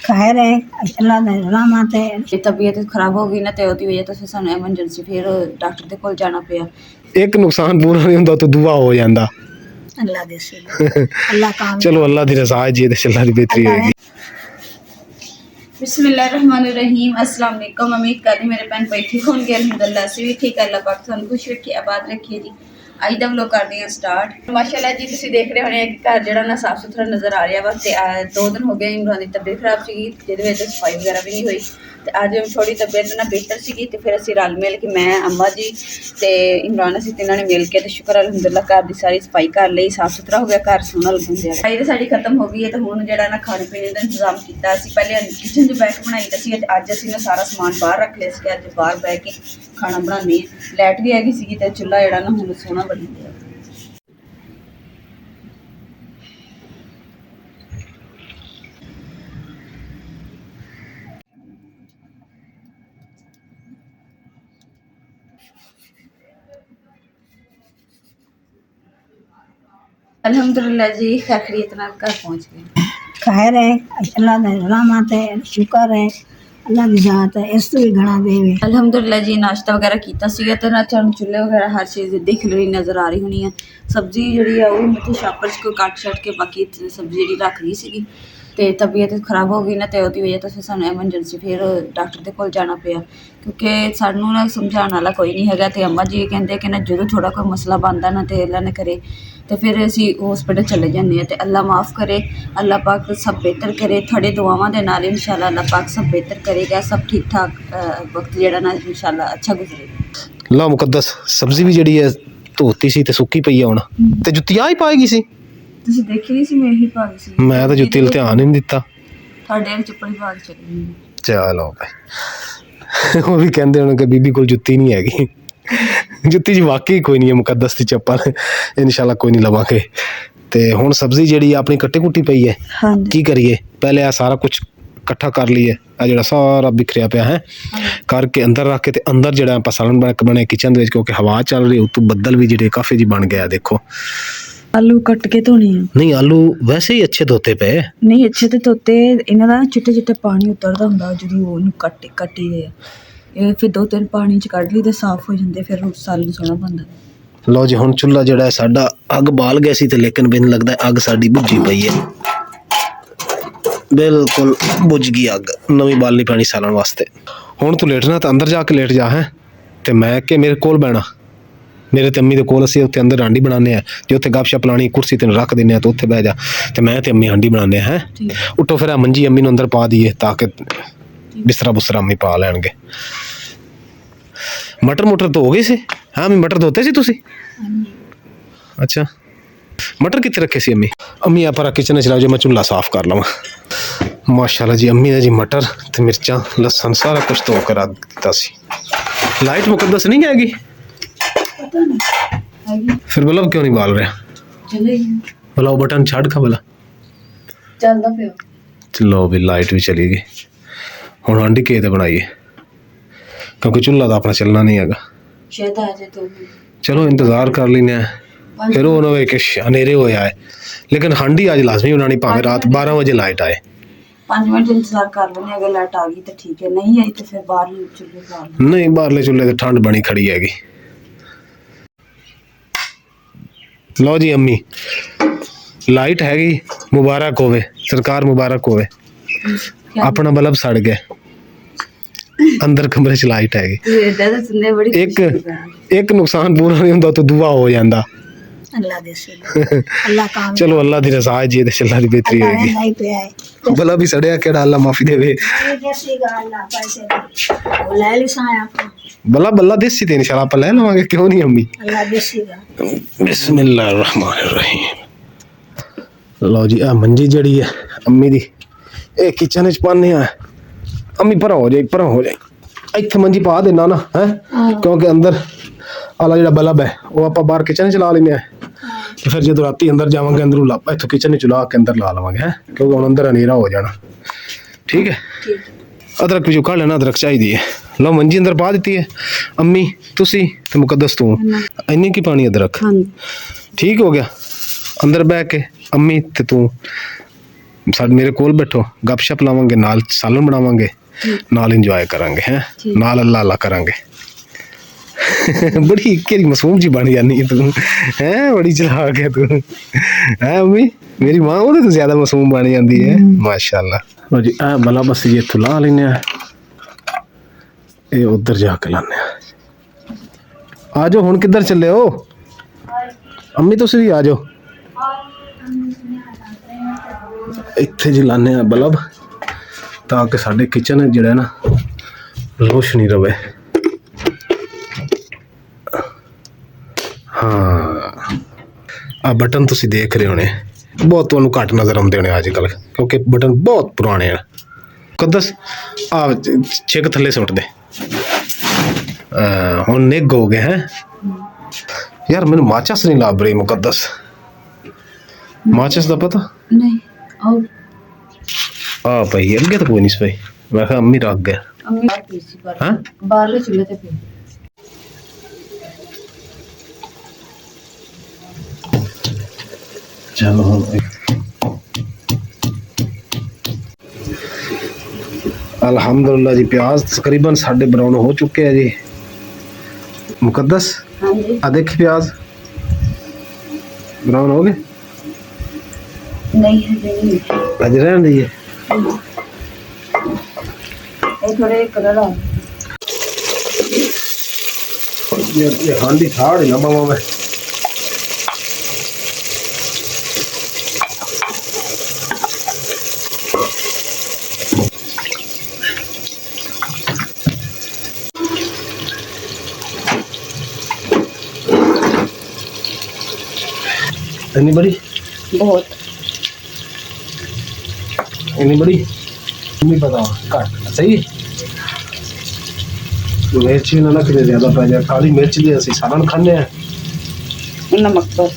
खैर है अल्लाह दा रहमत है। ਜੇ ਤਬੀਅਤ ਖਰਾਬ ਹੋ ਗਈ ਨਾ ਤੇ ਉਹਦੀ ਵਜ੍ਹਾ ਤੋਂ ਫਿਰ ਸਾਨੂੰ ਐਮਰਜੈਂਸੀ ਫਿਰ ਡਾਕਟਰ ਦੇ ਕੋਲ ਜਾਣਾ ਪਿਆ। ਇੱਕ ਨੁਕਸਾਨ ਪੂਰਾ ਨਹੀਂ ਹੁੰਦਾ ਤਾਂ ਦੁਆ ਹੋ ਜਾਂਦਾ। अल्लाह दे सिवा अल्लाह काम ਚਲੋ ਅੱਲਾ ਦੀ ਰਜ਼ਾ ਹੈ ਜੀ ਤੇ ਅੱਲਾ ਦੀ ਬਿਹਤਰੀ ਹੋਏਗੀ। बिस्मिल्लाहिर्रहमानिर्रहीम अस्सलाम वालेकुम। उम्मीद करती मेरे भैन भाई ठीक होंगे। अल्हम्दुलिल्लाह से भी ठीक है। अल्लाह पाक तुहानू खुश रखे आबाद रखिए जी। ਅੱਜ ਦਾ ਵਲੋਗ ਕਰਦੇ ਹਾਂ ਸਟਾਰਟ। ਮਾਸ਼ਾਅੱਲਾ ਜੀ ਤੁਸੀਂ ਦੇਖ ਰਹੇ ਹੋਣੇ ਕਿ ਘਰ ਜਿਹੜਾ ਨਾ ਸਾਫ ਸੁਥਰਾ ਨਜ਼ਰ ਆ ਰਿਹਾ ਵਾ ਤੇ 2 ਦਿਨ ਹੋ ਗਏ ਇਮਰਾਨ ਦੀ ਤਬੀਅਤ ਖਰਾਬ ਸੀਗੀ ਜਿਹਦੇ ਵਿੱਚ ਸਫਾਈ ਵਗੈਰਾ ਵੀ ਨਹੀਂ ਹੋਈ ਤੇ ਅੱਜ ਥੋੜੀ ਤਬੀਅਤ ਨਾ ਬਿਹਤਰ ਸੀਗੀ ਤੇ ਫਿਰ ਅਸੀਂ ਰਲ ਮਿਲ ਕੇ ਮੈਂ ਅੰਮਾ ਜੀ ਤੇ ਇਮਰਾਨ ਅਸੀਂ ਤਿੰਨਾਂ ਨੇ ਮਿਲ ਕੇ ਤੇ ਸ਼ੁਕਰ ਅਲਹਮਦੁਲਿਲਾ ਘਰ ਦੀ ਸਾਰੀ ਸਫਾਈ ਕਰ ਲਈ, ਸਾਫ ਸੁਥਰਾ ਹੋ ਗਿਆ ਘਰ, ਸੋਹਣਾ ਲੱਗਣ ਦਿਆ। ਸਫਾਈ ਤਾਂ ਸਾਡੀ ਖਤਮ ਹੋ ਗਈ ਹੈ ਤੇ ਹੁਣ ਜਿਹੜਾ ਨਾ ਖਾਣੇ ਪੀਣੇ ਦਾ ਇੰਤਜ਼ਾਮ ਕੀਤਾ। ਅਸੀਂ ਪਹਿਲੇ ਕਿਚਨ 'ਚ ਬਹਿ ਕੇ ਬਣਾਈ ਤਾਂ ਸੀ ਤੇ ਅੱਜ ਅਸੀਂ ਨਾ ਸਾਰਾ ਸਮਾਨ ਬਾਹਰ ਰੱਖ ਲਿਆ ਸੀ। ਅੱਜ ਬਾਹਰ ਬਹਿ ਕੇ ਖਾਣਾ ਬਣਾਉਂਦੇ ਹਾਂ। ਲਾਈਟ ਵੀ ਹੈਗੀ ਸੀਗੀ ਤੇ ਚੁੱਲ੍ਹਾ ਜਿਹੜਾ ਨਾ ਹੁਣ ਸੋਹਣਾ ਬਣ ਗਿਆ। अल्हम्दुलिल्लाह जी खैरियत नाल घर पहुँच गए। खैर है अल्लाह दा रहमत है, शुक्र है अल्लाह दी जात है, इस तो भी घना देवे। अल्हम्दुलिल्लाह जी नाश्ता वगैरह कीता सीगा ते ना चूल्हे वगैरह हर चीज़ दिख रही नज़र आ रही होनी है। सब्जी जी वो मतलब शापर को कट छट के बाकी सब्जी जी रख दी सी ਤੇ ਤਬੀਅਤ ਖਰਾਬ ਹੋ ਗਈ ਨਾ ਤੇ ਉਹਦੀ ਵਜ੍ਹਾ ਤੋਂ ਫਿਰ ਸਾਨੂੰ ਐਮਰਜੈਂਸੀ ਫਿਰ ਡਾਕਟਰ ਦੇ ਕੋਲ ਜਾਣਾ ਪਿਆ ਕਿਉਂਕਿ ਸਾਨੂੰ ਨਾ ਸਮਝਾਉਣ ਵਾਲਾ ਕੋਈ ਨਹੀਂ ਹੈਗਾ ਤੇ ਅੰਮਾ ਜੀ ਕਹਿੰਦੇ ਕਿ ਨਾ ਜਦੋਂ ਥੋੜਾ ਕੋਈ ਮਸਲਾ ਬਣਦਾ ਨਾ ਤੇ ਅੱਲਾ ਨੇ ਕਰੇ ਤੇ ਫਿਰ ਅਸੀਂ ਹਸਪੀਟਲ ਚਲੇ ਜਾਂਦੇ ਹਾਂ ਤੇ ਅੱਲਾ ਮਾफ़ करे, ਅੱਲਾ पाक सब बेहतर करे। ਤੁਹਾਡੇ ਦੁਆਵਾਂ ਦੇ ਨਾਲ इंशाल्लाह ਅੱਲਾ पाक सब बेहतर करेगा। सब ठीक ठाक वक्त ਜਿਹੜਾ ਨਾ इंशाल्लाह अच्छा गुजरेगा। ਲਾ ਮੁਕੱਦਸ ਸਬਜ਼ੀ ਵੀ ਜਿਹੜੀ ਹੈ ਧੋਤੀ ਸੀ ਤੇ ਸੁੱਕੀ ਪਈ ਆ ਹੁਣ ਤੇ ਜੁੱਤੀ ਆ ਹੀ ਪਾਏਗੀ ਸੀ। ਤੁਸੀਂ ਦੇਖੀ ਨਹੀਂ ਸੀ ਮੈਂ ਇਹੀ ਪਾ ਗਈ ਸੀ। ਮੈਂ ਤਾਂ ਜੁੱਤੀ ਵੱਲ ਧਿਆਨ ਹੀ ਨਹੀਂ ਦਿੱਤਾ। ਤੁਹਾਡੇ ਚੱਪਲ ਪਾ ਕੇ ਚਲੀ ਗਈ। ਚਲੋ ਭਾਈ ਉਹ ਵੀ ਕਹਿੰਦੇ ਹੋਣ ਕਿ ਬੀਬੀ ਕੋਲ ਜੁੱਤੀ ਨਹੀਂ ਹੈਗੀ। ਜੁੱਤੀ 'ਚ ਵਾਕਈ ਕੋਈ ਨਹੀਂ ਹੈ ਮੁਕੱਦਸ ਦੀ ਚੱਪਲ। ਇਨਸ਼ਾਅੱਲਾ ਕੋਈ ਨਹੀਂ ਲਵਾਂਗੇ। ਤੇ ਹੁਣ ਸਬਜ਼ੀ ਜਿਹੜੀ ਆਪਣੀ ਕੱਟੀ ਕੁੱਟੀ ਪਈ ਹੈ ਕੀ ਕਰੀਏ ਪਹਿਲੇ ਆ ਸਾਰਾ ਕੁਛ ਇਕੱਠਾ ਕਰ ਲਈਏ। ਆ ਜਿਹੜਾ ਸਾਰਾ ਬਿਖਰਿਆ ਪਿਆ ਹੈ ਕਰਕੇ ਅੰਦਰ ਰੱਖ ਕੇ ਤੇ ਅੰਦਰ ਜਿਹੜਾ ਆਪਾਂ ਸਾਲਨ ਬਣੇ ਕਿਚਨ ਦੇ ਵਿੱਚ ਕਿਉਂਕਿ ਹਵਾ ਚੱਲ ਰਹੀ ਉੱਤੋਂ ਬੱਦਲ ਵੀ ਜਿਹੜੇ ਕਾਫੀ ਜੀ ਬਣ ਗਿਆ। ਦੇਖੋ आलू कट के धोने नहीं आलू वैसे ही अच्छे धोते पे नहीं अच्छे तो धोते इन्हां दा चिट्टे चिट्टे पानी उतरदा हुंदा जदों ओनू कट्टी दे ਇਹ ਫਿਰ 2-3 ਪਾਣੀ ਚ ਕੱਢ ਲਈ ਤੇ ਸਾਫ਼ ਹੋ ਜਾਂਦੇ ਫਿਰ ਸਾਲਨ ਸੋਹਣਾ ਬਣਦਾ। ਲਓ ਜੀ ਹੁਣ ਚੁੱਲ੍ਹਾ ਜਿਹੜਾ ਸਾਡਾ ਅੱਗ ਬਾਲ ਗਿਆ ਸੀ ਤੇ ਲੇਕਿਨ ਮੈਨੂੰ ਲੱਗਦਾ ਅੱਗ ਸਾਡੀ ਬੁੱਝੀ ਪਈ ਹੈ। ਬਿਲਕੁਲ ਬੁੱਝ ਗਈ ਅੱਗ, ਨਵੀਂ ਬਾਲਣੀ ਪੈਣੀ ਸਾਲਣ ਵਾਸਤੇ। ਹੁਣ ਤੂੰ ਲੇਟਣਾ ਤਾਂ ਅੰਦਰ ਜਾ ਕੇ ਲੇਟ ਜਾ ਹੈ ਤੇ ਮੈਂ ਕਿ ਮੇਰੇ ਕੋਲ ਬਹਿਣਾ। ਮੇਰੇ ਤੇ ਅੰਮੀ ਦੇ ਕੋਲ ਅਸੀਂ ਉੱਥੇ ਅੰਦਰ ਹਾਂਡੀ ਬਣਾਉਂਦੇ ਹਾਂ ਜੇ ਉੱਥੇ ਗੱਪਸ਼ਪ ਲਾਉਣੀ ਕੁਰਸੀ ਤੈਨੂੰ ਰੱਖ ਦਿੰਦੇ ਹਾਂ ਤਾਂ ਉੱਥੇ ਬਹਿ ਜਾ ਤੇ ਮੈਂ ਤੇ ਅੰਮੀ ਹਾਂਡੀ ਬਣਾਉਂਦੇ ਹਾਂ। ਉੱਠੋ ਫਿਰ ਆ ਮੰਜੀ ਅੰਮੀ ਨੂੰ ਅੰਦਰ ਪਾ ਦਈਏ ਤਾਂ ਕਿ ਬਿਸਤਰਾ ਬੁਸਰਾ ਅੰਮੀ ਪਾ ਲੈਣਗੇ। ਮਟਰ ਮੁਟਰ ਧੋ ਗਏ ਸੀ? ਹਾਂ ਅੰਮੀ ਮਟਰ ਧੋਤੇ ਸੀ ਤੁਸੀਂ? ਅੱਛਾ ਮਟਰ ਕਿੱਥੇ ਰੱਖੇ ਸੀ ਅੰਮੀ? ਅੰਮੀ ਆਪਾਂ ਕਿਚਨ 'ਚ ਲਾਓ ਜੇ ਮੈਂ ਚੁੱਲ੍ਹਾ ਸਾਫ਼ ਕਰ ਲਵਾਂ। ਮਾਸ਼ਾਅੱਲਾ ਜੀ ਅੰਮੀ ਨੇ ਜੀ ਮਟਰ ਤੇ ਮਿਰਚਾਂ ਲਸਣ ਸਾਰਾ ਕੁਛ ਧੋ ਕੇ ਰੱਖ ਦਿੱਤਾ ਸੀ। ਲਾਈਟ ਮੁਕੱਦਸ ਨਹੀਂ ਹੈਗੀ फिर बल्ब क्यों नहीं बाल रहा? भला वो बटन छाड़ खा भला ਚੱਲਦਾ ਪਿਆ। चलो भी लाइट भी चली गई। हुण हांडी किस ते बनाइए क्योंकि चूल्हा तो अपना चलना नहीं हैगा। शायद आ जाए तो चलो इंतजार कर लेने फिर वो ना होए कि हनेरे होया है लेकिन हांडी आज लाजमी बनानी भावें रात 12 बजे लाइट आए। 5 मिनट इंतजार कर लेने अगर लाइट आ गई तो ठीक है, नहीं आई तो फिर बाहर चूल्हे बाल नहीं बाहरले चूल्हे ते ठंड बनी खड़ी हैगी। लो जी अम्मी लाइट हैगी मुबारक होवे सरकार मुबारक होवे। अपना बल्ब सड़ गया अंदर कमरे च लाइट हैगी। एक नुकसान पूरा नहीं हुंदा तो दुआ हो जांदा। अल्लाह दे सिवा अल्लाह काम चलो अल्लाह दी रज़ा है जी ते अल्लाह दी बेहतरी होएगी। भला भी सड़िया केड़ा अल्लाह माफी देवे। भला बल्ला देसी ते इंशाल्लाह आप ले लवांगे क्यों नहीं अम्मी। बिस्मिल्लाहिर रहमानिर रहीम। लो जी आ मंजी जड़ी है अम्मी दी ए किचन च पाने आ। अम्मी पर हो जाए इत्थे मंजी पा देना ना है क्योंकि अंदर आला जो बल्ब है वो आप बाहर किचन चला लेने तो फिर जो राती अंदर जावांगे अंदरों ला इत्थों किचन चला के अंदर ला लवांगे है क्योंकि हम अंदर अनेरा हो जाना। ठीक है अदरक भी जो खा लेना अदरक चाहिए। लो मंजी अंदर पा दी है अम्मी तुसी ते मुकद्दस तू इन्नी की पानी अदरक ठीक हो गया। अंदर बह के अम्मी ते तू ਸਾਡੇ ਮੇਰੇ ਕੋਲ ਬੈਠੋ, ਗੱਪਸ਼ਪ ਲਾਵਾਂਗੇ, ਨਾਲ ਸਾਲਨ ਬਣਾਵਾਂਗੇ, ਨਾਲ ਇੰਜੋਏ ਕਰਾਂਗੇ ਹੈ, ਨਾਲ ਅੱਲਾ ਅੱਲਾ ਕਰਾਂਗੇ। ਬੜੀ ਕਿਹੜੀ ਮਾਸੂਮ ਜੀ ਬਣ ਜਾਨੀ ਹੈ ਤੂੰ ਹੈ, ਬੜੀ ਚਲਾਕ ਹੈ ਤੂੰ ਹੈ ਅੰਮੀ। ਮੇਰੀ ਮਾਂ ਉਹਦੇ ਤੋਂ ਜ਼ਿਆਦਾ ਮਾਸੂਮ ਬਣ ਜਾਂਦੀ ਹੈ ਮਾਸ਼ਾਅੱਲਾ। ਲਓ ਜੀ ਇਹ ਬਲਾ ਬਸ ਜੀ ਇੱਥੋਂ ਲਾ ਲੈਂਦੇ ਆ, ਇਹ ਉੱਧਰ ਜਾ ਕੇ ਲਾਉਂਦੇ ਆ ਜਾਓ। ਹੁਣ ਕਿੱਧਰ ਚੱਲੇ ਹੋ ਅੰਮੀ? ਤੁਸੀਂ ਵੀ ਆ ਜਾਓ। ਇੱਥੇ ਜੀ ਲਾਉਂਦੇ ਆ ਬਲਬ ਤਾਂ ਕਿ ਸਾਡੇ ਕਿਚਨ ਜਿਹੜਾ ਨਾ ਰੋਸ਼ਨੀ ਰਵੇ। ਹਾਂ ਆ ਬਟਨ ਤੁਸੀਂ ਦੇਖ ਰਹੇ ਹੋਣੇ, ਬਹੁਤ ਤੁਹਾਨੂੰ ਘੱਟ ਨਜ਼ਰ ਆਉਂਦੇ ਹੋਣੇ ਅੱਜ ਕੱਲ੍ਹ, ਕਿਉਂਕਿ ਬਟਨ ਬਹੁਤ ਪੁਰਾਣੇ ਆ। ਕਦਸ ਆ ਛਿੱਕ ਥੱਲੇ ਸੁੱਟ ਦੇ। ਹੁਣ ਨਿੱਘ ਹੋ ਗਏ ਹੈ ਯਾਰ। ਮੈਨੂੰ ਮਾਚਸ ਨਹੀਂ ਲੱਭ ਰਹੀ ਮੁਕੱਦਸ, ਮਾਚਸ ਦਾ ਪਤਾ ਨਹੀਂ। ਆਓ ਆ ਭਾਈ ਅੱਗੇ ਤਾਂ ਕੋਈ ਨਹੀਂ ਸਹੀ। ਮੈਂ ਕਿਹਾ ਅੰਮੀ ਰੱਖ ਗਿਆ ਹਾਂ ਬਾਹਰਲੇ ਚੁੱਲ੍ਹੇ ਤੇ ਪਈ। ਚਲੋ ਹੁਣ अल्हम्दुलिल्लाह जी प्याज तकरीबन साढ़े ब्राउन हो चुके हैं जी। मुकद्दस आ देखी प्याज ब्राउन हो गए? नहीं अज रहने दीजिए, थोड़े कलर आ ये हांडी थाड़ ना मामा में। इतनी बड़ी बहुत इतनी बड़ी नहीं पता घट सही। मिर्च भी ना कितने ज्यादा पै जाए, काली मिर्च भी असं सालन खाने नमक बस।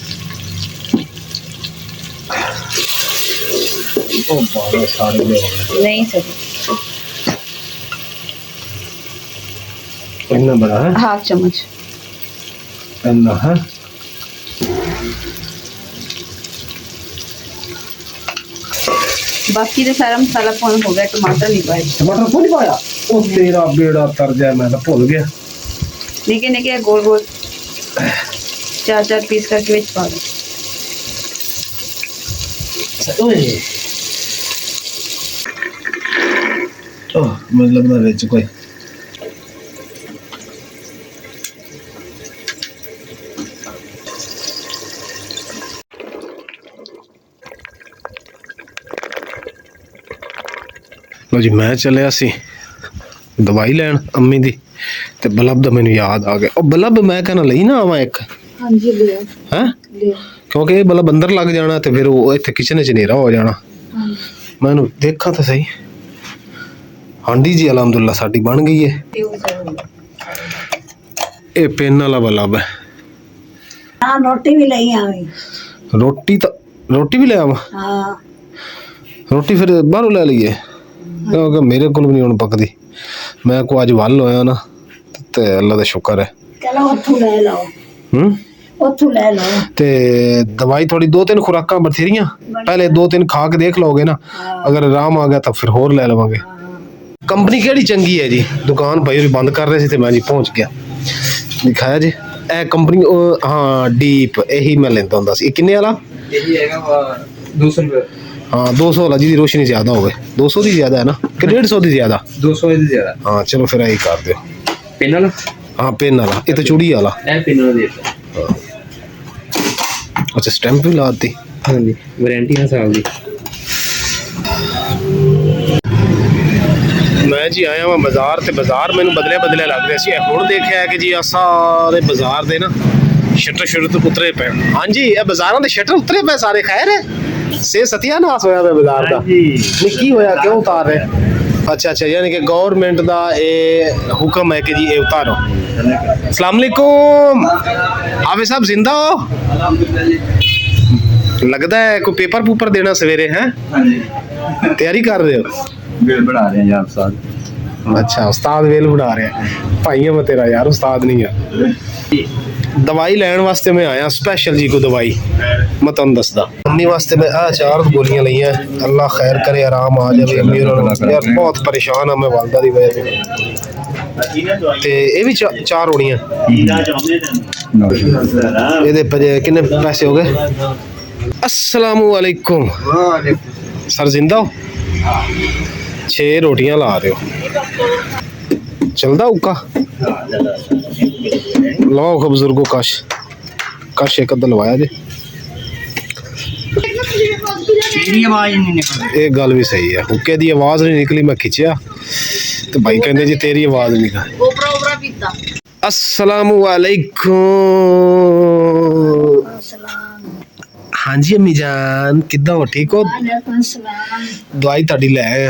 सारे नहीं सर इतना बड़ा है, हाफ चम्मच इतना है। बाकी तो सारा मसाला पाउन हो गया। टमाटर नहीं पाया, टमाटर को नहीं पाया? ओ तेरा बेड़ा तर जाए, मैं तो भूल गया। निके निके गोल गोल 4-4 पीस करके विच पा दो। ओए ओह मुझे लगता विच कोई लो जी। मैं चलिया सी दवाई लैन अम्मी दी, ते बल्ब दा मैनू याद आ गया। ओ बल्ब मैं कहना लई ना आवां एक हाँ जी ले हैं, ले क्योंकि ये बल्ब अंदर लग जाना ते फिर वो इत्थे किचन च नेरा हो जाना। मैनू देखा तो सही। हांडी जी अलहमदुल्ला साडी बन गई है। ये पेन वाला बल्ब है। हाँ रोटी भी नहीं आई। रोटी भी ले आवां? हाँ रोटी फिर बाहरों ले लीए, क्योंकि मेरे को भी नहीं हुण पकदी। मैं को अज वल होया ना ते अल्लाह दा शुक्र है। चलो उठू ले लो, उठू ले लो। ते दवाई थोड़ी 2-3 खुराकां बथेरियां, पहले 2-3 खा के देख लोगे ना, अगर आराम आ गया तो फिर होर ले लवांगे। कंपनी केड़ी चंगी है जी? दुकान भाई भी बंद कर रहे थे, मैं जी पहुंच गया। दिखाया जी ए कंपनी। हाँ डीप यही मैं लेंदा हुंदा सी। किन्ने वाला? यही हैगा 200 रुपए। हाँ 200 वाला जी, रोशनी ज्यादा हो गए। 200 की ज्यादा है ना कि 150 की ज्यादा? 200 की ज्यादा। हाँ चलो फिर यही कर दो। पेन वाला? हाँ पेन वाला। ये तो चूड़ी वाला है। पेन वाला देता। अच्छा स्टैंप भी लाती? हाँ जी वारंटी है साल की। मैं जी आया वहाँ बाजार, ते बाजार मैनू बदलिया बदलिया लग रहा सी। हुण देखिया है कि जी आ सारे बाजार दे ना शटर शुटर उतरे पे। हाँ जी ये बाजारों के शटर उतरे पे सारे। खैर है से सत्यानाश होया पे बाजार दा? की होया, क्यों उतार रहे? अच्छा अच्छा, यानी कि गवर्नमेंट दा ये हुक्म है कि जी ये उतारो। अस्सलाम वालेकुम, आप सब जिंदा हो? लगता है कोई पेपर पूपर देना सवेरे हैं? तैयारी कर रहे हो? वेल बढ़ा रहे हैं यार उस्ताद। अच्छा उस्ताद वेल बढ़ा रहे हैं। भाई है मैं तेरा यार, उस्ताद नहीं है। दवाई लैन वास्ते मैं आया स्पेशल जी को दवाई मैं तुम दसदा अम्मी वास्ते मैं आ 4 गोलियां लईयां अल्लाह खैर करे आराम आ जाए अम्मी और यार बहुत परेशान हाँ मैं वालदा दी वजह ते ये भी 4 होनियां ਇਹਦੇ किन्ने पैसे हो गए अस्सलामु अलैकुम सर जिंदा हो 6 रोटियां ला रहे हो चलदा उका लाओ को बुजुर्गो कश एक अद्धा लवाया जे ये गल भी सही है हुक्के दी आवाज नहीं निकली मैं खिंचिया तो भाई कहंदे जी तेरी आवाज नहीं निकली अस्सलामु अलैकुम हाँ जी अम्मी जान किद्दां हो ठीक हो दवाई ताड़ी ले आए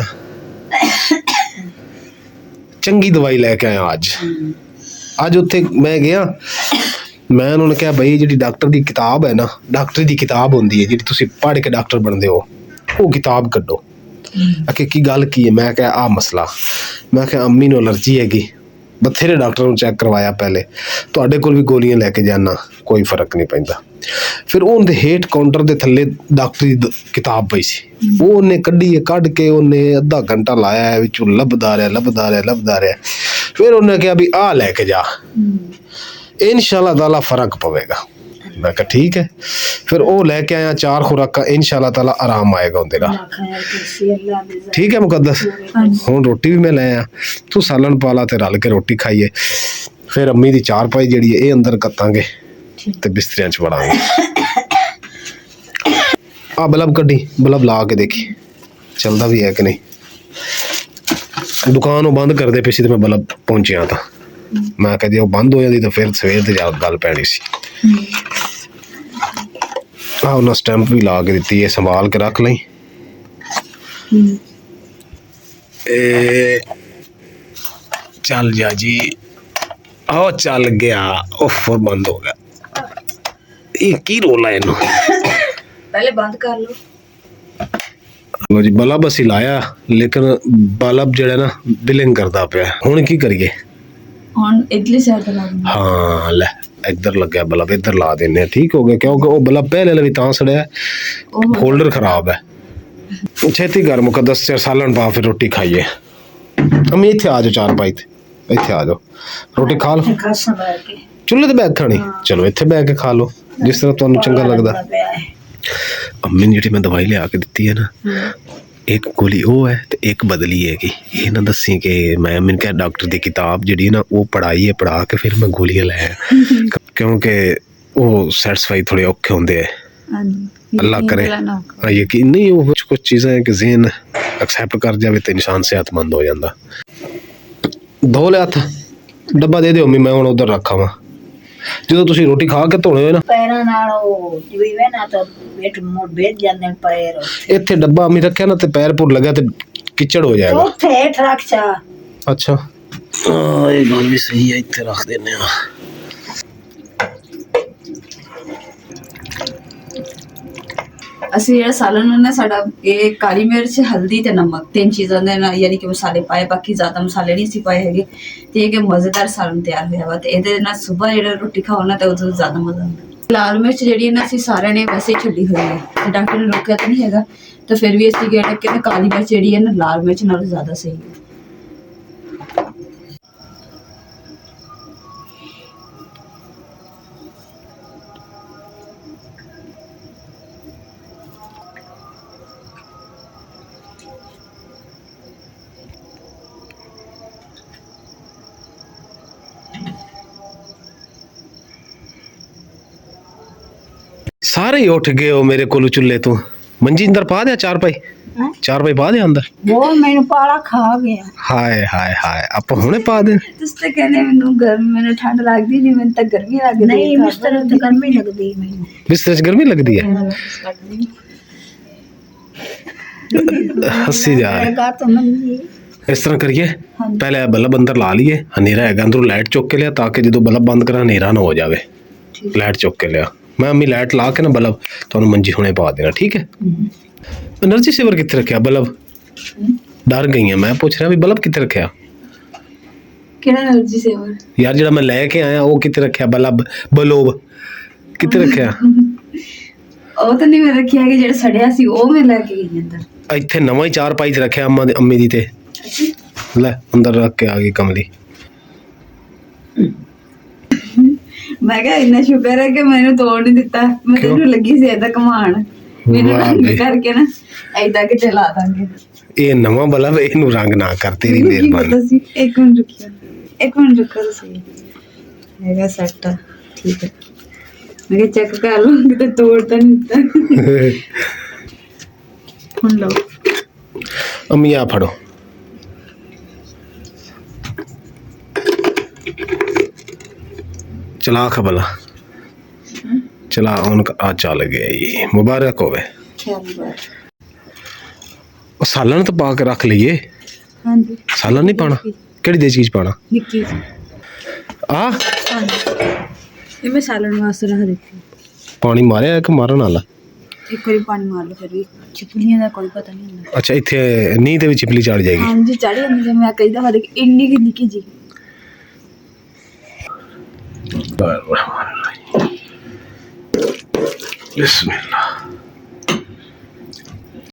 चंगी दवाई लैके आया अज उत्थे मैं गया मैं उन्होंने कहा बई जी डॉक्टर की किताब है ना डॉक्टर की किताब होंगी है जी तुम पढ़ के डॉक्टर बनते हो वो किताब कड्डो आखे की गल की है मैं क्या आ मसला मैं क्या अम्मी नूं एलर्जी हैगी बथेरे डॉक्टर चेक करवाया पहले तुहाडे कोल भी गोलियां लैके जाना कोई फर्क नहीं पैंदा फिर उनके हेठ काउंटर के थले डॉक्टर की किताब पई सी वो उन्हें कड्डी कढ़ के उन्हें अद्धा घंटा लाया है विचों लभदा रहा फिर उन्हें कहा भी आ लैके जा इंशाअल्लाह ताला फर्क पवेगा मैं कहा ठीक है फिर वो लैके आया 4 खुराक इंशाअल्लाह ताला आराम आएगा उनके ठीक है मुकद्दस हुण रोटी भी मैं ले आया तू सालन पाला ते रल के रोटी खाइए फिर अम्मी दी 4 पाई जिहड़ी है ये अंदर कत्तांगे ते बिस्तरियां च वड़ांगे आ बल्ब कड्डी बल्ब ला के देखी चलदा भी है कि नहीं दुकान बंद कर दे पिछे तो मैं बल्ब पहुंचिया था मैं कह जो बंद हो जाती तो फिर सवेर ते गल पैनी सी उन्हें स्टैंप भी ला के दी है संभाल के रख ली चल जा जी ओ चल गया उफ बंद हो गया ये की रोल है इनू पहले बंद कर लो जी बल्ब असी लाया लेकिन बल्ब जड़ा ना बिलिंग करता पाया हुण की करिए ਹੁਣ ਇਡਲੀ ਸਾਈਡ ਲਾ ਦਿੰਦੇ हाँ ले इधर लग गया बल्ब इधर ला देने ठीक हो गया क्योंकि वो बल्ब पहले भी तां सड़िया होल्डर खराब है छेती घर मुकद्दस से सालन पा फिर रोटी खाइए अम्मी इत्थे आ जाओ 4 पाई इत्थे आ जाओ रोटी खा लो चुल्हे ते बैठ खानी चलो इत्थे बैठ के खा लो जिस तरह तुहानू चंगा लगदा अम्मी ने जी मैं दवाई लिया के दी है ना एक गोली वो है तो एक बदली है कि ये ना दसी कि मैंने क्या डॉक्टर की किताब जी ना वो पढ़ाई है पढ़ा के फिर मैं गोलियां लै क्योंकि वो सैटिस्फाई थोड़े औखे होंगे है अल्लाह करे यकीन नहीं वो कुछ चीज़ें हैं कि ज़हन एक्सेप्ट कर जाए तो इंसान सेहतमंद हो जाता धो लिया हथ डब्बा दे दो अम्मी मैं हुण उधर रखा वा जो तुम रोटी खा के धोने हो ना पैरां नाल ओ जिवी वे ना तो पेट मोड़ भेज जांदे पैर इत्थे डब्बा अम्मी रखिया ना ते पैर पुर लगा ते किचड़ हो जाएगा ओथे हेठ रख चा अच्छा ये गल भी सही है इत्थे रख देने आ ਅਸੀਂ ਜਿਹੜਾ ਸਾਲਨ ਹੁੰਦਾ ਸਾਡਾ ਇਹ ਕਾਲੀ ਮਿਰਚ ਹਲਦੀ ਤੇ ਨਮਕ 3 ਚੀਜ਼ਾਂ ਦੇ ਨਾਲ ਯਾਨੀ ਕਿ ਮਸਾਲੇ ਪਾਏ ਬਾਕੀ ਜ਼ਿਆਦਾ ਮਸਾਲੇ ਨਹੀਂ ਸੀ ਪਾਏ ਹੈਗੇ ਤੇ ਇਹ ਕਿ ਮਜ਼ੇਦਾਰ ਸਾਲਨ ਤਿਆਰ ਹੋਇਆ ਵਾ ਤੇ ਇਹਦੇ ਨਾਲ ਸਵੇਰ ਜਿਹੜਾ ਰੋਟੀ ਖਾਓ ਨਾ ਤੇ ਉਦੋਂ ਜ਼ਿਆਦਾ ਮਜ਼ਾ ਆਉਂਦਾ ਲਾਲ ਮਿਰਚ ਜਿਹੜੀ ਨਾ ਅਸੀਂ ਸਾਰਿਆਂ ਨੇ ਵੈਸੇ ਹੀ ਛੱਡੀ ਹੋਈ ਹੈ ਤੇ ਡਾਕਟਰ ਨੇ ਰੋਕਿਆ ਤਾਂ ਨਹੀਂ ਹੈਗਾ ਤਾਂ ਫਿਰ ਵੀ ਅਸੀਂ ਕਿਹਾ ਕਿ ਕਾਲੀ ਮਿਰਚ ਜਿਹੜੀ ਹੈ ਨਾ ਲਾਲ ਮਿਰਚ ਨਾਲੋਂ ਜ਼ਿਆਦਾ ਸਹੀ ਹੈ सारे ही उठ गए हो मेरे को चुल्ले तो मंजी अंदर पा दिया 4 पाई 4 पाई पा दिया अंदर वो मैनू पाला खा गया हाय हाय हाय आप हुणे पा दे ਤੁਸੀਂ ਤਾਂ ਕਹਿੰਦੇ ਮੈਨੂੰ ਠੰਡ ਲੱਗਦੀ ਨਹੀਂ ਮੈਨੂੰ ਤਾਂ ਗਰਮੀ ਲੱਗਦੀ नहीं बिस्तर ते गर्मी लगदी मैनू बिस्तर च गर्मी लगती है हंसी जा रहे गा तो मंजी इस तरह करिए पहले बल्ब अंदर ला लिए हनेरा है अंदरों लाइट चुक के लिया ताकि जो बल्ब बंद करा हनेरा ना हो जाए लाइट चुक के लिया मैं अम्मी लाइट ला के ना बल्ब तो मंजी हुणे पा देना ठीक है एनर्जी सेवर कितने रखा बल्ब डर गई है मैं पूछ रहा भी बल्ब कितने रखा ਕਿਹੜਾ એનર્ਜੀ ਸੇਵਰ? ਯਾਰ ਜਿਹੜਾ ਮੈਂ ਲੈ ਕੇ ਆਇਆ ਉਹ ਕਿੱਥੇ ਰੱਖਿਆ? ਬਲੋਬ ਕਿੱਥੇ ਰੱਖਿਆ? ਉਹ ਤਾਂ ਨਹੀਂ ਮੈਂ ਰੱਖਿਆ ਕਿ ਜਿਹੜਾ ਸੜਿਆ ਸੀ ਉਹ ਮੈਂ ਲੈ ਕੇ ਗਈ ਅੰਦਰ। ਇੱਥੇ ਨਵਾਂ ਹੀ ਚਾਰ ਪਾਈ ਚ ਰੱਖਿਆ ਅੰਮੀ ਦੀ ਤੇ ਲੈ ਅੰਦਰ ਰੱਖ ਕੇ ਆ ਗਈ ਕਮਲੀ। ਮੈਂ ਕਿਹਾ ਇੰਨਾ ਸ਼ੁਕਰ ਹੈ ਕਿ ਮੈਨੂੰ ਤੋੜ ਨਹੀਂ ਦਿੱਤਾ। ਮੈਂ ਕਿਉਂ? ਤੈਨੂੰ ਲੱਗੀ ਸੀ ਏਦਾਂ ਘਮਾਣ ਮੈਨੂੰ ਵਾਹ ਰੰਗ ਬਈ। ਕਰਕੇ ਨਾ ਏਦਾਂ ਕਿਤੇ ਲਾ ਦਾਂਗੇ। ਇਹ ਨਵਾਂ ਬਲਬ ਇਹਨੂੰ ਰੰਗ ਨਾ ਕਰ, ਤੇਰੀ ਮੈਨੂੰ ਕੀ ਮਿਹਰਬਾਨੀ। ਪਤਾ ਸੀ। ਇੱਕ ਮਿੰਟ ਰੁਕਿਓ, ਇੱਕ ਮਿੰਟ ਰੁਕੋ ਤੁਸੀਂ। ਹੈਗਾ ਸੈੱਟ ਠੀਕ ਹੈ। ਮੈਂ ਕਿਹਾ ਚੈੱਕ ਕਰ ਲਓ ਕਿਤੇ ਤੋੜ ਤਾਂ ਨਹੀਂ ਦਿੱਤਾ। ਹੁਣ ਲਓ ਅੰਮੀ ਆ ਫੜੋ। ਚਲਾ ਖਬਲਾ ਚਲਾ ਹੁਣ ਆ ਚੱਲ ਗਿਆ ਜੀ। ਮੁਬਾਰਕ ਹੋਵੇ। ਉਹ ਸਾਲਣ ਤਾਂ ਪਾ ਕੇ ਰੱਖ ਲਈਏ। ਹਾਂਜੀ ਸਾਲਣ ਨਹੀਂ ਪਾਣਾ? ਕਿਹੜੀ ਦੇ ਚੀਜ਼ ਪਾਣਾ? ਨਿੱਕੀ ਜੀ। ਆ ਇਹ ਮੈਂ ਸਾਲਣ ਵਾਸਤੇ ਰੱਖ ਦਿੱਤੀ। ਪਾਣੀ ਮਾਰਿਆ ਕਿ ਮਾਰਨ ਵਾਲਾ? ਇੱਕ ਵਾਰੀ ਪਾਣੀ ਮਾਰ ਲਓ ਫਿਰ ਵੀ ਛਿਪਲੀਆਂ ਦਾ ਕੋਈ ਪਤਾ ਨਹੀਂ ਹੁੰਦਾ। ਅੱਛਾ ਇੱਥੇ ਨੀਂਹ ਦੇ ਵਿੱਚ ਛਿਪਲੀ ਚੜ ਜਾਏਗੀ। ਹਾਂਜੀ ਚੜ ਜਾਂਦੀ ਜੇ ਮੈਂ ਕਈ ਦਫਾ ਦੇਖ ਇੰਨੀ ਕਿ ਨਿੱਕੀ ਜੀ। ਬਿਸਮਿਲ੍ਲਾ।